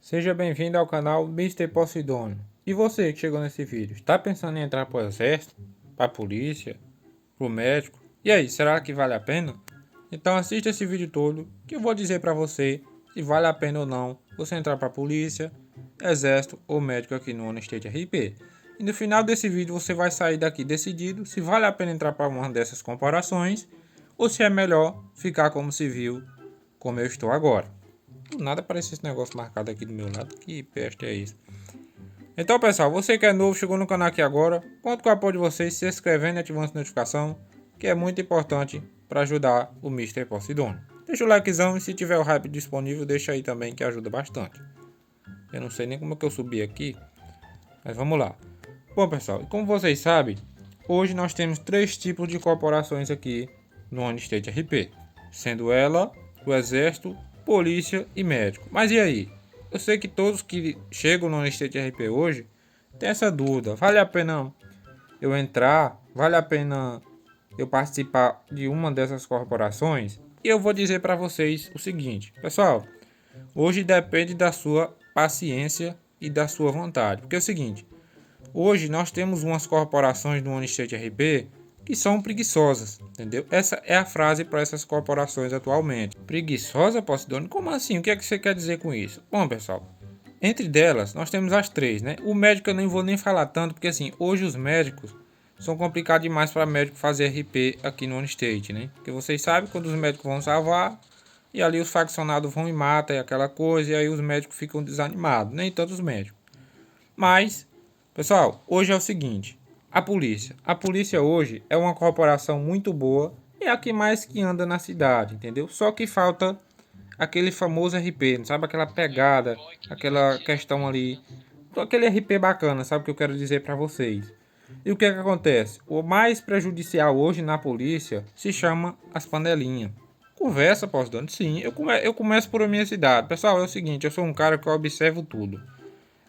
Seja bem-vindo ao canal Mr. Posidônio. E você que chegou nesse vídeo, está pensando em entrar para o exército, para a polícia, para o médico? E aí, será que vale a pena? Então assista esse vídeo todo que eu vou dizer para você se vale a pena ou não você entrar para a polícia, exército ou médico aqui no Honestate RP. E no final desse vídeo você vai sair daqui decidido se vale a pena entrar para uma dessas corporações ou se é melhor ficar como civil, como eu estou agora. Do nada aparece esse negócio marcado aqui do meu lado. Que peste é isso? Então, pessoal, você que é novo, chegou no canal aqui agora, conto com o apoio de vocês, se inscrevendo e ativando a notificação, que é muito importante para ajudar o Mr. Posidônio. Deixa o likezão e se tiver o hype disponível, deixa aí também que ajuda bastante. Eu não sei nem como é que eu subi aqui, mas vamos lá. Bom, pessoal, como vocês sabem, hoje nós temos 3 tipos de corporações aqui no Honestate RP, sendo ela o exército, polícia e médico. Mas e aí? Eu sei que todos que chegam no Honestate RP hoje tem essa dúvida: vale a pena eu entrar? Vale a pena eu participar de uma dessas corporações? E eu vou dizer para vocês o seguinte, pessoal: hoje depende da sua paciência e da sua vontade. Porque é o seguinte: hoje nós temos umas corporações no Honestate RP que são preguiçosas, entendeu? Essa é a frase para essas corporações atualmente. Preguiçosa, Posidônio? Como assim? O que é que você quer dizer com isso? Bom, pessoal, entre delas nós temos as 3, né? O médico eu nem vou nem falar tanto, porque assim, hoje os médicos são complicados demais para médico fazer RP aqui no Honestate, né? Porque vocês sabem, quando os médicos vão salvar, e ali os faccionados vão e matam e aquela coisa, e aí os médicos ficam desanimados, nem tantos médicos. Mas, pessoal, hoje é o seguinte: a polícia hoje é uma corporação muito boa, é a que mais que anda na cidade, entendeu? Só que falta aquele famoso RP, não sabe, aquela pegada, aquela questão ali, aquele RP bacana, sabe o que eu quero dizer para vocês? E o que é que acontece? O mais prejudicial hoje na polícia se chama as panelinhas. Conversa, posso dando? Sim, eu começo por a minha cidade. Pessoal, é o seguinte: eu sou um cara que eu observo tudo,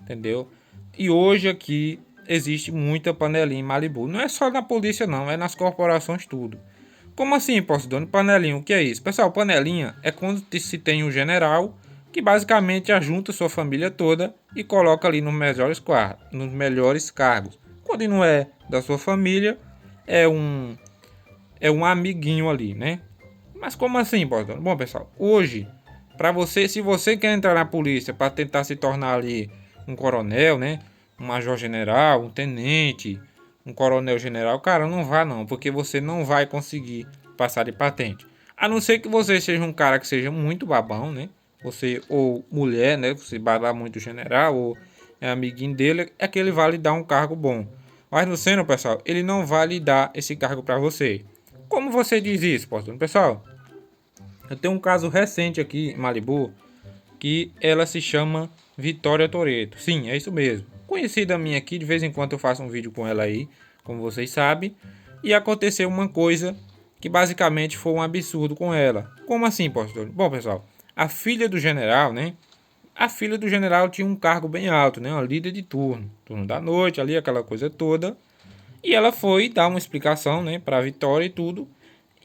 entendeu? E hoje aqui existe muita panelinha em Malibu. Não é só na polícia não, é nas corporações tudo. Como assim, Posidônio? Panelinha, o que é isso? Pessoal, panelinha é quando se tem um general que basicamente ajunta sua família toda e coloca ali nos melhores cargos. Quando não é da sua família, é um amiguinho ali, né? Mas como assim, Posidônio? Bom, pessoal, hoje, para você, se você quer entrar na polícia para tentar se tornar ali um coronel, né? Um major general, um tenente, um coronel general, cara, não vá não, porque você não vai conseguir passar de patente. A não ser que você seja um cara que seja muito babão, né? Você, ou mulher, né? Você babar muito general, ou é amiguinho dele, é que ele vai lhe dar um cargo bom. Mas no seno, pessoal, ele não vai lhe dar esse cargo para você. Como você diz isso, pessoal? Eu tenho um caso recente aqui em Malibu, que ela se chama Vitória Toretto. Sim, é isso mesmo. Conhecida minha aqui, de vez em quando eu faço um vídeo com ela aí, como vocês sabem. E aconteceu uma coisa que basicamente foi um absurdo com ela. Como assim, pastor? Bom, pessoal, a filha do general, né? A filha do general tinha um cargo bem alto, né? Uma líder de turno da noite, ali, aquela coisa toda. E ela foi dar uma explicação, né, para a Vitória e tudo.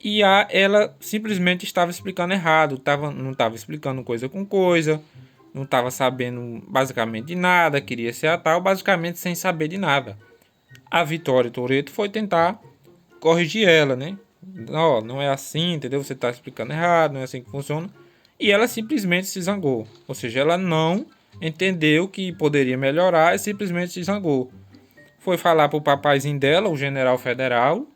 E ela simplesmente estava explicando errado, não estava explicando coisa com coisa, não estava sabendo basicamente de nada, queria ser a tal, basicamente sem saber de nada. A Vitória Toretto foi tentar corrigir ela, né? Não, não é assim, entendeu? Você está explicando errado, não é assim que funciona. E ela simplesmente se zangou. Ou seja, ela não entendeu que poderia melhorar e simplesmente se zangou. Foi falar pro papaizinho dela, o general federal,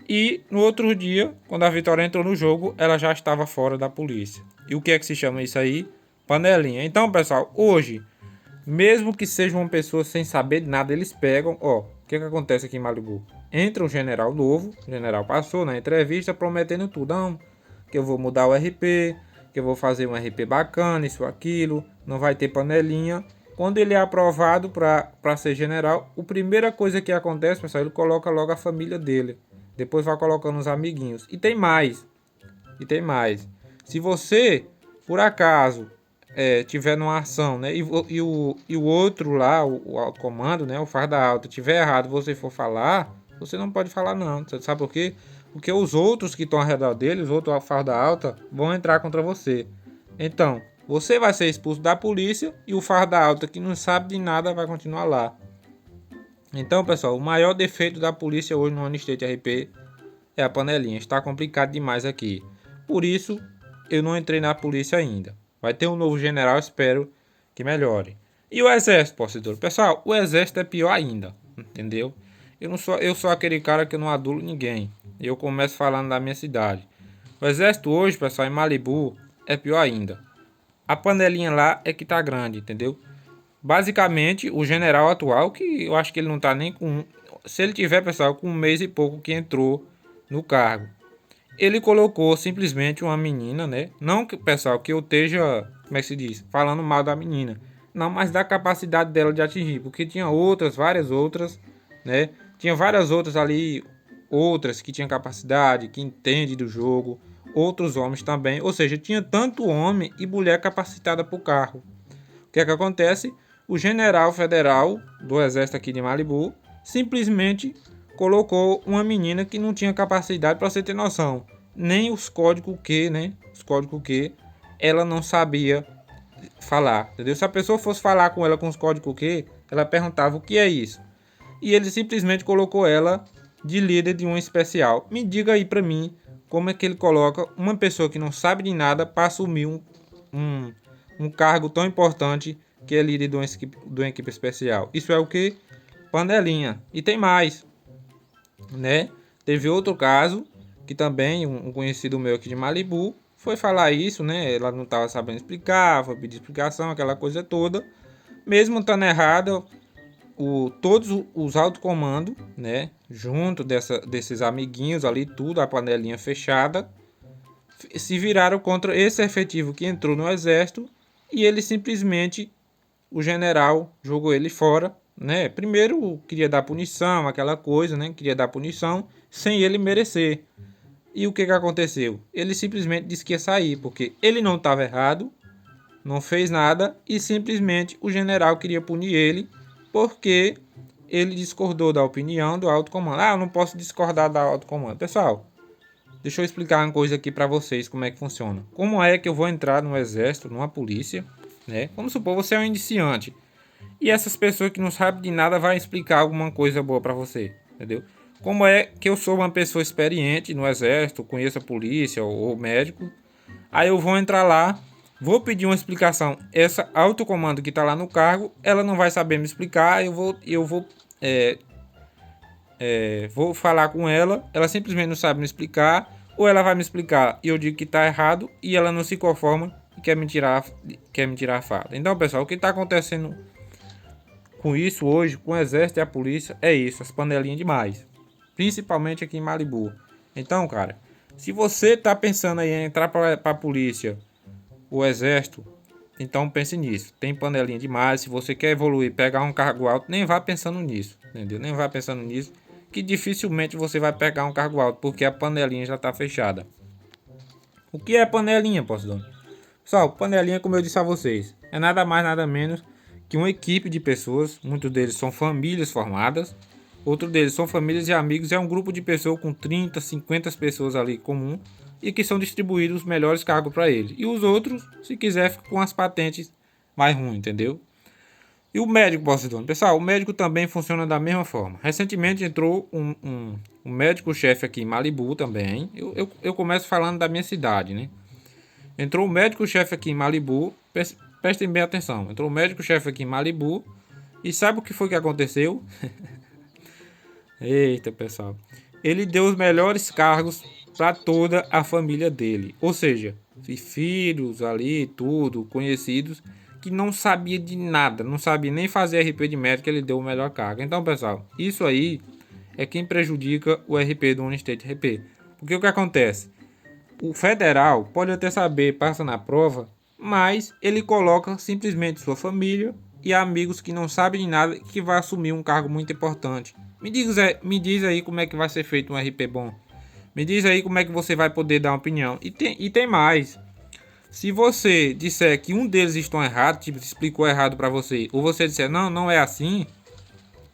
e no outro dia, quando a Vitória entrou no jogo, ela já estava fora da polícia. E o que é que se chama isso aí? Panelinha. Então, pessoal, hoje, mesmo que seja uma pessoa sem saber de nada, eles pegam, ó, o que é que acontece aqui em Malibu? Entra um general novo, o general passou na entrevista prometendo tudo, não, que eu vou mudar o RP, que eu vou fazer um RP bacana, isso, aquilo, não vai ter panelinha. Quando ele é aprovado para ser general, a primeira coisa que acontece, pessoal, ele coloca logo a família dele. Depois vai colocando os amiguinhos. E tem mais. E tem mais. Se você, por acaso, tiver numa ação, né? E o outro lá, o alto comando, né? O farda alta, tiver errado, você for falar, você não pode falar não. Você sabe por quê? Porque os outros que estão ao redor dele, os outros farda alta, vão entrar contra você. Então, Você vai ser expulso da polícia e o farda alta que não sabe de nada vai continuar lá. Então, pessoal, o maior defeito da polícia hoje no One State RP é a panelinha. Está complicado demais aqui. Por isso, eu não entrei na polícia ainda. Vai ter um novo general, espero que melhore. E o exército, torcedor? Pessoal, o exército é pior ainda, entendeu? Eu sou aquele cara que eu não adulo ninguém. Eu começo falando da minha cidade. O exército hoje, pessoal, em Malibu, é pior ainda. A panelinha lá é que tá grande, entendeu? Basicamente, o general atual, que eu acho que ele não tá nem com... Se ele tiver, pessoal, com um mês e pouco que entrou no cargo. Ele colocou simplesmente uma menina, né? Não que, pessoal, que eu esteja, como é que se diz? Falando mal da menina. Não, mas da capacidade dela de atingir. Porque tinha outras, várias outras, né? Tinha várias outras ali, outras que tinham capacidade, que entende do jogo. Outros homens também. Ou seja, tinha tanto homem e mulher capacitada para o cargo. O que é que acontece? O general federal do exército aqui de Malibu simplesmente colocou uma menina que não tinha capacidade, para você ter noção. Nem os códigos Q, né? Os códigos Q, ela não sabia falar, entendeu? Se a pessoa fosse falar com ela com os códigos Q, ela perguntava o que é isso. E ele simplesmente colocou ela de líder de um especial. Me diga aí pra mim como é que ele coloca uma pessoa que não sabe de nada para assumir um cargo tão importante que é líder de uma equipe especial. Isso é o que? Panelinha. E tem mais, né? Teve outro caso que também um conhecido meu aqui de Malibu foi falar isso, né? Ela não estava sabendo explicar, foi pedir explicação, aquela coisa toda. Mesmo estando errada, todos os alto comando, né? Junto desses amiguinhos ali, tudo, a panelinha fechada, se viraram contra esse efetivo que entrou no exército e ele simplesmente, o general jogou ele fora, né? Primeiro queria dar punição, aquela coisa, né? Queria dar punição sem ele merecer. E o que aconteceu? Ele simplesmente disse que ia sair, porque ele não estava errado, não fez nada e simplesmente o general queria punir ele porque ele discordou da opinião do alto comando. Ah, eu não posso discordar da alto comando. Pessoal, deixa eu explicar uma coisa aqui para vocês como é que funciona. Como é que eu vou entrar no exército, numa polícia, né? Vamos supor, você é um iniciante e essas pessoas que não sabem de nada vai explicar alguma coisa boa para você, entendeu? Como é que eu sou uma pessoa experiente no exército, conheço a polícia ou médico, aí eu vou entrar lá, vou pedir uma explicação. Essa alto comando que está lá no cargo, ela não vai saber me explicar, vou falar com ela, ela simplesmente não sabe me explicar, ou ela vai me explicar e eu digo que está errado e ela não se conforma e quer me tirar a fala. Então, pessoal, o que está acontecendo com isso hoje, com o exército e a polícia, é isso, as panelinhas demais. Principalmente aqui em Malibu. Então, cara, se você tá pensando aí em entrar para a polícia, o exército, então pense nisso. Tem panelinha demais. Se você quer evoluir, pegar um cargo alto, nem vá pensando nisso, entendeu? Nem vá pensando nisso, que dificilmente você vai pegar um cargo alto, porque a panelinha já tá fechada. O que é panelinha, Posidônio? Pessoal, panelinha, como eu disse a vocês, é nada mais nada menos que uma equipe de pessoas. Muitos deles são famílias formadas, outros deles são famílias e amigos. É um grupo de pessoas com 30, 50 pessoas ali comum e que são distribuídos os melhores cargos para eles. E os outros, se quiser, ficam com as patentes mais ruins, entendeu? E o médico, Posidônio? Pessoal, o médico também funciona da mesma forma. Recentemente entrou um médico-chefe aqui em Malibu também. Eu começo falando da minha cidade, né? Entrou um médico-chefe aqui em Malibu. Prestem bem atenção. Entrou um médico-chefe aqui em Malibu. E sabe o que foi que aconteceu? Eita, pessoal. Ele deu os melhores cargos para toda a família dele. Ou seja, filhos ali, tudo, conhecidos, que não sabia de nada, não sabia nem fazer RP de médico, ele deu o melhor cargo. Então, pessoal, isso aí é quem prejudica o RP do One State RP. Porque o que acontece? O federal pode até saber, passa na prova, mas ele coloca simplesmente sua família e amigos que não sabem de nada e que vai assumir um cargo muito importante. Me diz aí como é que vai ser feito um RP bom. Me diz aí como é que você vai poder dar uma opinião. E tem mais. Se você disser que um deles estão errado, tipo, explicou errado para você, ou você disser não, não é assim,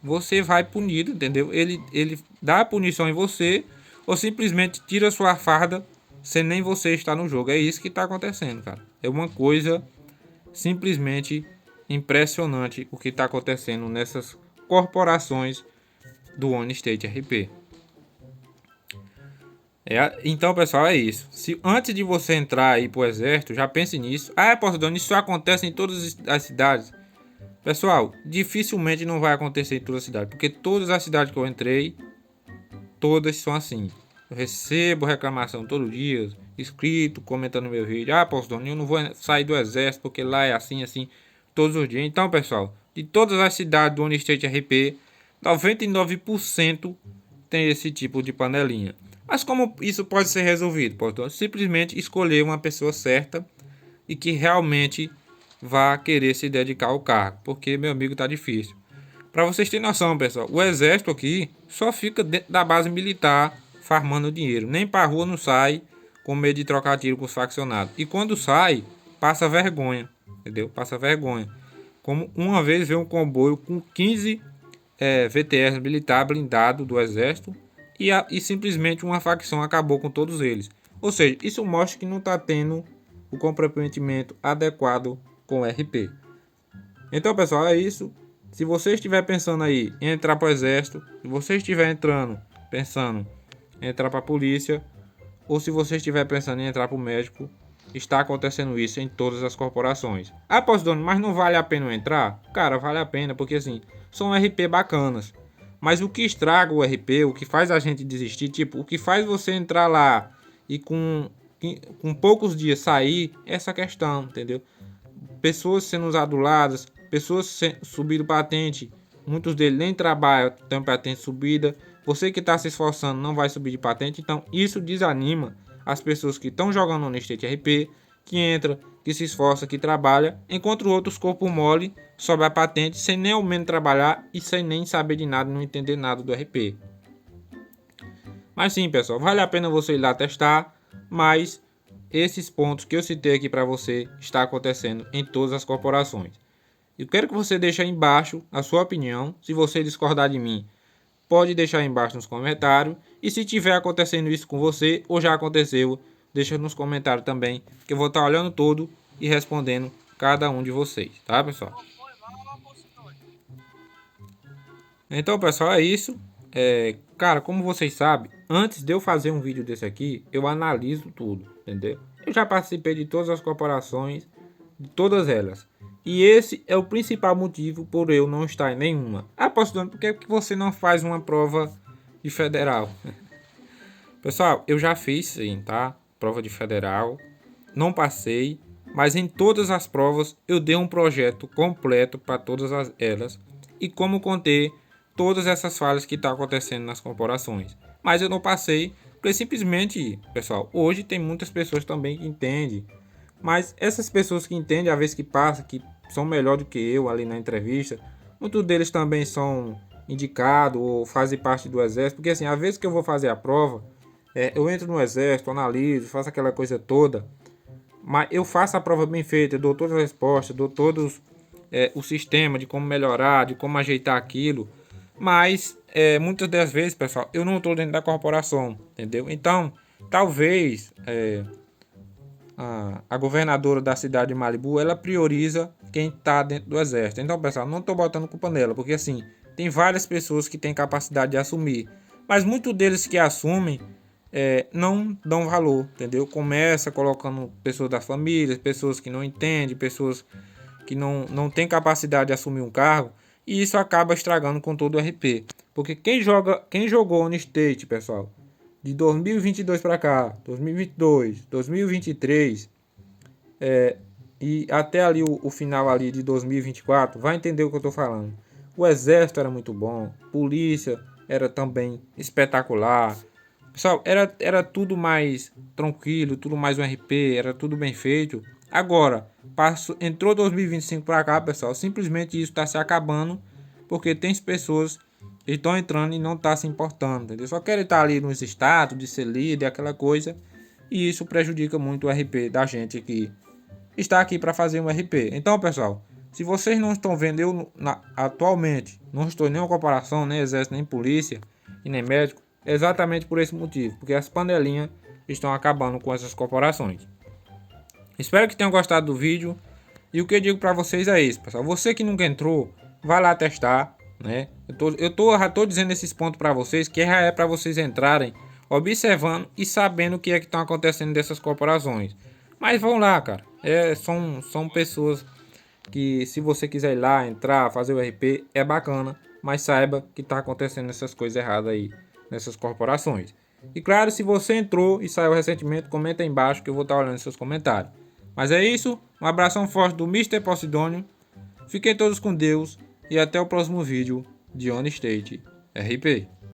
você vai punido, entendeu? Ele dá a punição em você, ou simplesmente tira sua farda sem nem você estar no jogo. É isso que tá acontecendo, cara. É uma coisa simplesmente impressionante o que está acontecendo nessas corporações do OnState RP. Então, pessoal, é isso. Se antes de você entrar aí pro exército, já pense nisso. Posidônio, isso acontece em todas as cidades. Pessoal, dificilmente não vai acontecer em toda a cidade, porque todas as cidades que eu entrei, todas são assim. Eu recebo reclamação todo dia, inscrito, comentando meu vídeo. Posidônio, eu não vou sair do exército porque lá é assim, assim, todos os dias. Então, pessoal, de todas as cidades do OnState RP, 99% tem esse tipo de panelinha. Mas como isso pode ser resolvido? Portanto, simplesmente escolher uma pessoa certa e que realmente vá querer se dedicar ao cargo, porque, meu amigo, tá difícil. Para vocês terem noção, pessoal, o exército aqui só fica dentro da base militar farmando dinheiro. Nem para rua não sai com medo de trocar tiro com os faccionados. E quando sai, passa vergonha, entendeu? Passa vergonha. Como uma vez veio um comboio com 15 VTR militar blindado do exército e simplesmente uma facção acabou com todos eles. Ou seja, isso mostra que não está tendo o comprometimento adequado com o RP. Então, pessoal, é isso. Se você estiver pensando aí em entrar para o exército, se você estiver pensando em entrar para a polícia, ou se você estiver pensando em entrar para o médico, está acontecendo isso em todas as corporações. Posidônio, mas não vale a pena entrar? Cara, vale a pena, porque assim, são RP bacanas. Mas o que estraga o RP, o que faz a gente desistir, tipo, o que faz você entrar lá e com poucos dias sair, é essa questão, entendeu? Pessoas sendo aduladas, pessoas subindo patente, muitos deles nem trabalham, tem patente subida. Você que está se esforçando não vai subir de patente, então isso desanima as pessoas que estão jogando no OnState RP, que entra, que se esforça, que trabalha, enquanto outros corpo mole sobe a patente sem nem ao menos trabalhar e sem nem saber de nada, não entender nada do RP. Mas sim, pessoal, vale a pena você ir lá testar, mas esses pontos que eu citei aqui para você está acontecendo em todas as corporações. Eu quero que você deixe aí embaixo a sua opinião. Se você discordar de mim, pode deixar aí embaixo nos comentários. E se tiver acontecendo isso com você ou já aconteceu, deixa nos comentários também, que eu vou estar olhando todo e respondendo cada um de vocês, tá, pessoal? Então, pessoal, é isso. Cara, como vocês sabem, antes de eu fazer um vídeo desse aqui, eu analiso tudo, entendeu? Eu já participei de todas as corporações, de todas elas. E esse é o principal motivo por eu não estar em nenhuma. Posidônio, por que você não faz uma prova de federal? Pessoal, eu já fiz sim, tá? Prova de federal, não passei, mas em todas as provas eu dei um projeto completo para todas elas e como conter todas essas falhas que estão acontecendo nas corporações. Mas eu não passei, porque simplesmente, pessoal, hoje tem muitas pessoas também que entendem, mas essas pessoas que entendem a vez que passa, que são melhor do que eu ali na entrevista, muitos deles também são indicados ou fazem parte do exército, porque assim, a vez que eu vou fazer a prova, eu entro no exército, analiso, faço aquela coisa toda, mas eu faço a prova bem feita, eu dou todas as respostas, dou todos o sistema de como melhorar, de como ajeitar aquilo, mas muitas das vezes, pessoal, eu não estou dentro da corporação, entendeu? Então, talvez a governadora da cidade de Malibu, ela prioriza quem está dentro do exército. Então, pessoal, não estou botando culpa nela, porque assim, tem várias pessoas que têm capacidade de assumir, mas muitos deles que assumem não dão valor, entendeu? Começa colocando pessoas da família, pessoas que não entendem, pessoas que não têm capacidade de assumir um cargo, e isso acaba estragando com todo o RP. Porque quem jogou no State, pessoal, de 2022 para cá, 2022, 2023, e até ali o final ali de 2024, vai entender o que eu estou falando. O exército era muito bom, polícia era também espetacular. Pessoal, era tudo mais tranquilo, tudo mais um RP, era tudo bem feito. Agora, entrou 2025 para cá, pessoal, simplesmente isso está se acabando, porque tem pessoas que estão entrando e não estão se importando, entendeu? Só querem estar ali nos status, de ser líder, aquela coisa, e isso prejudica muito o RP da gente que está aqui para fazer um RP. Então, pessoal, se vocês não estão vendo, atualmente não estou em nenhuma comparação, nem exército, nem polícia e nem médico, exatamente por esse motivo, porque as panelinhas estão acabando com essas corporações. Espero que tenham gostado do vídeo. E o que eu digo para vocês é isso, pessoal. Você que nunca entrou, vai lá testar, né? Já tô dizendo esses pontos para vocês, que já é para vocês entrarem observando e sabendo o que é que estão acontecendo dessas corporações. Mas vão lá, cara. São pessoas que, se você quiser ir lá, entrar, fazer o RP, é bacana. Mas saiba que tá acontecendo essas coisas erradas aí, nessas corporações. E claro, se você entrou e saiu recentemente, comenta aí embaixo que eu vou estar olhando seus comentários. Mas é isso, um abração forte do Mr. Posidônio. Fiquem todos com Deus e até o próximo vídeo de On State RP.